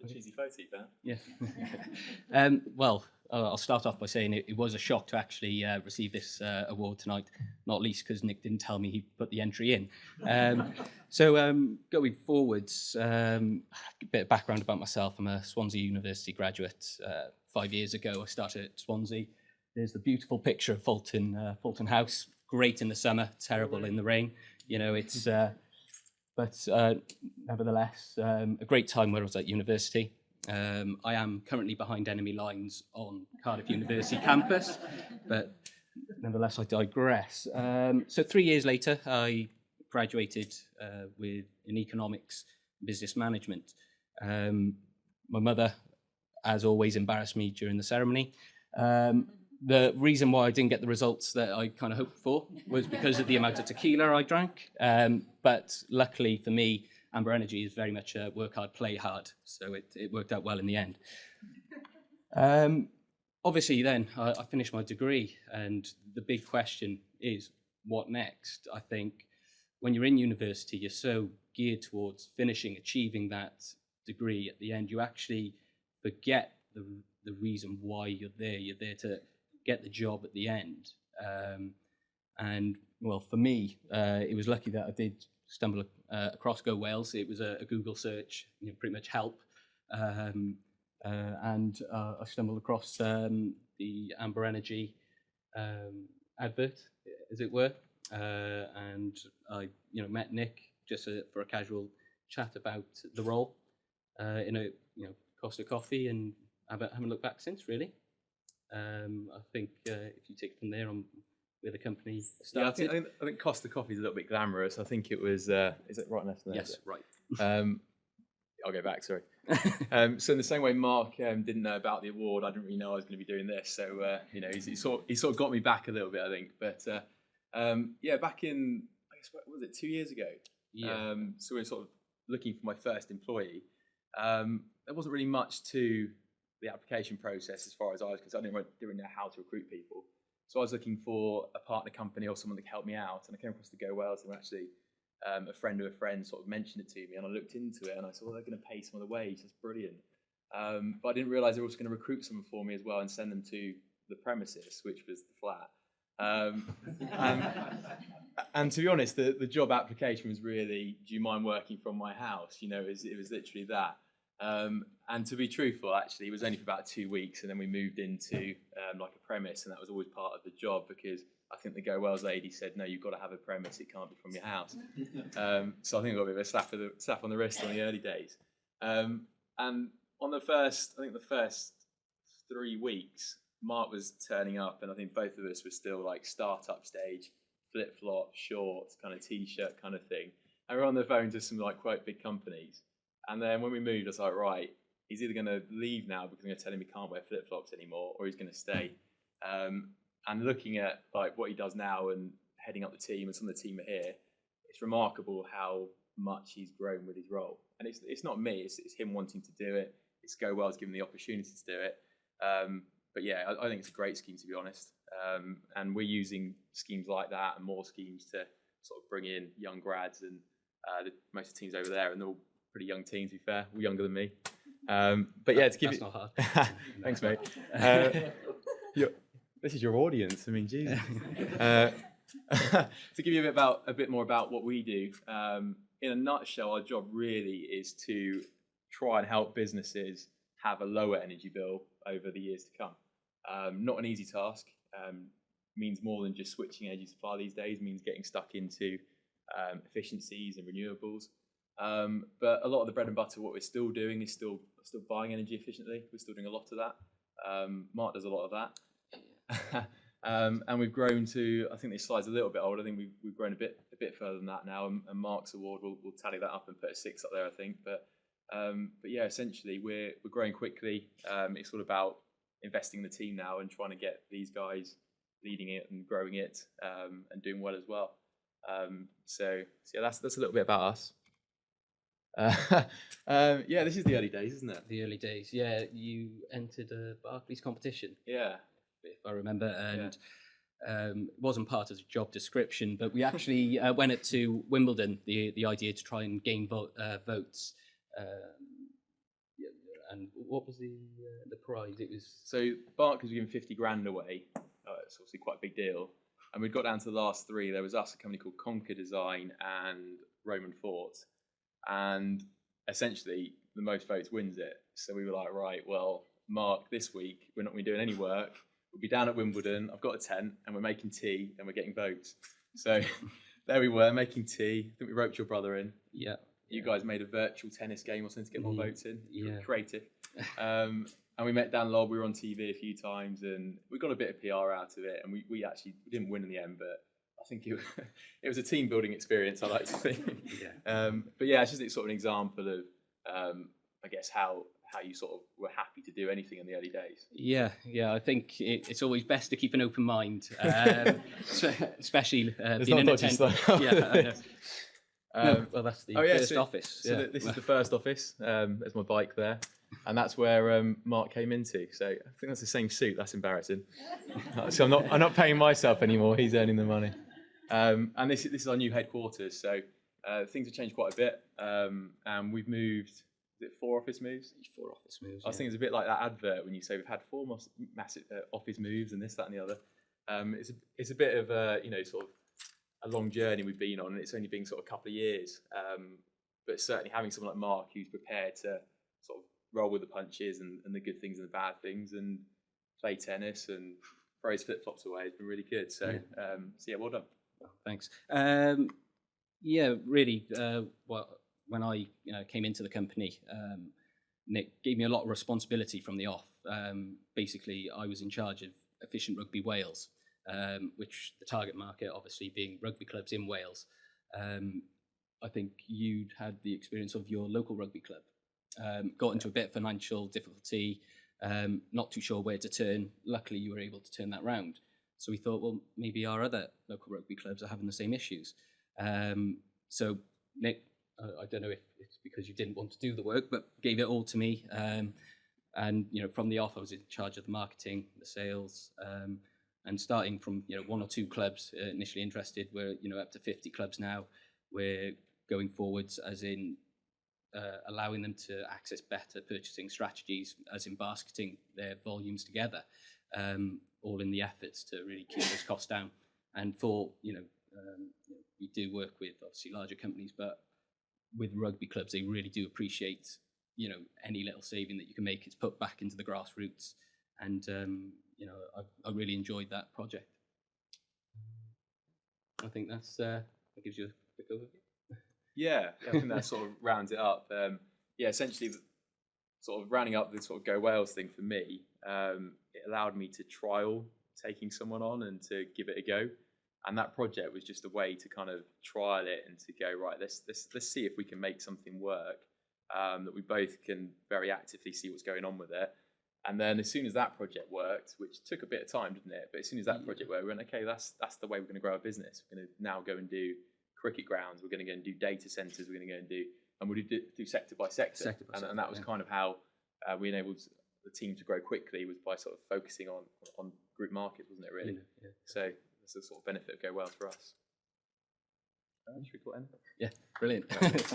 Cheesy photo, Ben. Yeah. Well, I'll start off by saying it was a shock to actually receive this award tonight, not least because Nick didn't tell me he put the entry in. So going forwards, a bit of background about myself. I'm a Swansea University graduate. 5 years ago, I started at Swansea. There's the beautiful picture of Fulton House. Great in the summer, terrible in the rain. You know, it's... But nevertheless, a great time where I was at university. I am currently behind enemy lines on Cardiff University campus, but nevertheless, I digress. So 3 years later, I graduated in economics, business management. My mother, as always, embarrassed me during the ceremony. The reason why I didn't get the results that I kind of hoped for was because of the amount of tequila I drank. But luckily for me, Amber Energy is very much a work hard, play hard. So it worked out well in the end. Obviously then, I finished my degree, and the big question is, what next? I think when you're in university, you're so geared towards finishing, achieving that degree at the end, you actually forget the reason why you're there. You're there to get the job at the end. And well, for me, it was lucky that I did stumble across Go Wales. It was a Google search, pretty much help. And I stumbled across the Amber Energy advert, as it were. And I met Nick just for a casual chat about the role in a Costa Coffee, and haven't looked back since, really. I think if you take it from there on where the company started. Yeah, I think Costa Coffee is a little bit glamorous. I think it was, is it right next to that? Yes, right. I'll go back, sorry. So in the same way Mark didn't know about the award, I didn't really know I was going to be doing this. So, he sort of got me back a little bit, I think. But back in, I guess, what was it, 2 years ago? Yeah. So we were sort of looking for my first employee. There wasn't really much to the application process as far as I was concerned. I didn't really know how to recruit people. So I was looking for a partner company or someone that could help me out. And I came across the Go Wales, and actually a friend of a friend sort of mentioned it to me, and I looked into it and I said, well, they're going to pay some of the wage. That's brilliant. But I didn't realise they were also going to recruit someone for me as well and send them to the premises, which was the flat. And to be honest, the job application was really, do you mind working from my house? It was literally that. And to be truthful, actually, it was only for about 2 weeks, and then we moved into like a premise, and that was always part of the job, because I think the Go Wales lady said, no, you've got to have a premise, it can't be from your house. So I think I got a bit of a slap on the wrist on the early days. And on the first 3 weeks, Mark was turning up, and I think both of us were still like start-up stage, flip-flop, shorts, kind of t-shirt kind of thing. And we're on the phone to some like quite big companies. And then when we moved, I was like, right, he's either going to leave now because I'm going to tell him he can't wear flip-flops anymore, or he's going to stay. And looking at like what he does now and heading up the team, and some of the team are here, it's remarkable how much he's grown with his role. And it's not me, it's him wanting to do it. It's Go Wales giving the opportunity to do it. But yeah, I think it's a great scheme, to be honest. And we're using schemes like that and more schemes to sort of bring in young grads, and most of the teams over there, and they're all pretty young teams, to be fair, all younger than me. But yeah, to give That's it... not hard. Thanks, mate. This is your audience. I mean, Jesus. To give you a bit more about what we do, in a nutshell, our job really is to try and help businesses have a lower energy bill over the years to come. Not an easy task. Means more than just switching energy supply these days. Means getting stuck into efficiencies and renewables. But a lot of the bread and butter, what we're still doing is still buying energy efficiently. We're still doing a lot of that. Mark does a lot of that. And we've grown to, I think this slide's a little bit old. I think we've grown a bit further than that now. And Mark's award, we'll tally that up and put a 6 up there, I think. But yeah, essentially we're growing quickly. It's all about investing in the team now and trying to get these guys leading it and growing it, and doing well as well. So yeah, that's a little bit about us. Yeah, this is the early days, isn't it? The early days, yeah. You entered a Barclays competition, Yeah. if I remember, and it wasn't part of the job description, but we actually went up to Wimbledon, the idea to try and gain votes. And what was the prize? It was So Barclays were giving 50 grand away. It's obviously quite a big deal. And we'd got down to the last three. There was us, a company called Conquer Design, and Roman Fort. And essentially, the most votes wins it. So we were like, right, well, Mark, this week, we're not going to be doing any work. We'll be down at Wimbledon. I've got a tent, and we're making tea, and we're getting votes. So there we were, making tea. I think we roped your brother in. Yeah. You guys made a virtual tennis game or something to get more votes in. Yeah. Creative. And we met Dan Lobb. We were on TV a few times, and we got a bit of PR out of it. And we actually didn't win in the end, but I think it was a team building experience, I like to think. Yeah. But yeah, it's just sort of an example of, I guess, how you sort of were happy to do anything in the early days. Yeah. I think it's always best to keep an open mind, especially being an attendant. Yeah. I know. No, well, that's the first office. So this is the first office. There's my bike there, and that's where Mark came into. So I think that's the same suit. That's embarrassing. So I'm not paying myself anymore. He's earning the money. And this is our new headquarters. So things have changed quite a bit, and we've moved. Is it 4 office moves? 4 office moves. I think it's a bit like that advert when you say we've had 4 massive office moves and this, that, and the other. It's a bit of sort of a long journey we've been on, and it's only been sort of a couple of years. But certainly having someone like Mark who's prepared to sort of roll with the punches and the good things and the bad things, and play tennis and throw his flip flops away has been really good. So yeah, well done. Oh, thanks. Yeah, really. When I came into the company, Nick gave me a lot of responsibility from the off. Basically, I was in charge of Efficient Rugby Wales, which the target market obviously being rugby clubs in Wales. I think you'd had the experience of your local rugby club, got into a bit of financial difficulty, not too sure where to turn. Luckily, you were able to turn that round. So we thought, well, maybe our other local rugby clubs are having the same issues. So Nick, I don't know if it's because you didn't want to do the work, but gave it all to me. And from the off, I was in charge of the marketing, the sales, and starting from 1 or 2 clubs initially interested. We're up to 50 clubs now. We're going forwards, as in allowing them to access better purchasing strategies, as in basketing their volumes together, all in the efforts to really keep those costs down. And for we do work with obviously larger companies, but with rugby clubs, they really do appreciate any little saving that you can make. It's put back into the grassroots, and I really enjoyed that project. I think that gives you a quick overview. Yeah, I think that sort of rounds it up. Essentially, sort of rounding up the sort of Go Wales thing for me, it allowed me to trial taking someone on and to give it a go. And that project was just a way to kind of trial it and to go, right, let's see if we can make something work, that we both can very actively see what's going on with it. And then as soon as that project worked, which took a bit of time, didn't it? But as soon as that project worked, we went, okay, that's the way we're going to grow our business. We're going to now go and do cricket grounds. We're going to go and do data centres. We're going to go and we'll do sector by sector. And that was kind of how we enabled the team to grow quickly, was by sort of focusing on group markets, wasn't it, really? Yeah. So that's the sort of benefit of Go Well for us. Should we call it end? Yeah, brilliant. Thanks.